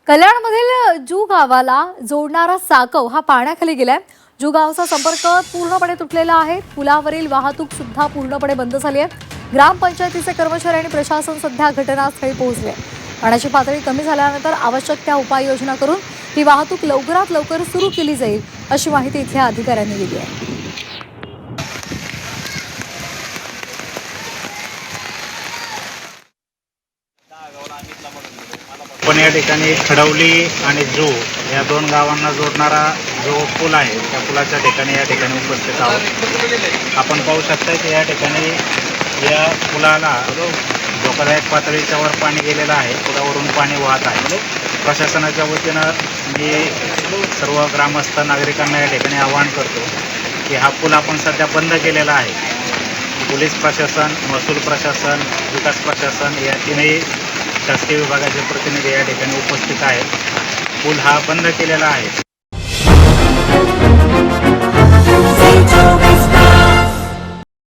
कल्याणमधील जू गावाला जोडणारा साकव हा पाण्याखाली गेलाय। जू गावचा संपर्क पूर्णपणे तुटलेला आहे। पुलावरील वाहतूक सुद्धा पूर्णपणे बंद झाली आहे। ग्रामपंचायतीचे कर्मचारी आणि प्रशासन सध्या घटनास्थळी पोहोचले। पाण्याची पातळी कमी झाल्यानंतर आवश्यक त्या उपाययोजना करून ही वाहतूक लवकरात लवकर सुरू केली जाईल, अशी माहिती इथल्या अधिकाऱ्यांनी दिली आहे। पण या ठिकाणी खडवली आणि जू या दोन गावांना जोडणारा जो पूल आहे त्या पुलाच्या ठिकाणी या ठिकाणी उपस्थित आहोत। आपण पाहू शकता की या ठिकाणी या पुलाला धोकादायक पातळीच्या वर पाणी गेलेलं आहे। पुलावरून पाणी वाहत आहे। प्रशासनाच्या वतीनं मी सर्व ग्रामस्थ नागरिकांना या ठिकाणी आवाहन करतो की हा पूल आपण सध्या बंद केलेला आहे। पोलीस प्रशासन, महसूल प्रशासन, विकास प्रशासन या तीनही शासकीय विभागाचे प्रतिनिधी या ठिकाणी उपस्थित आहेत। पूल हा बंद केलेला आहे।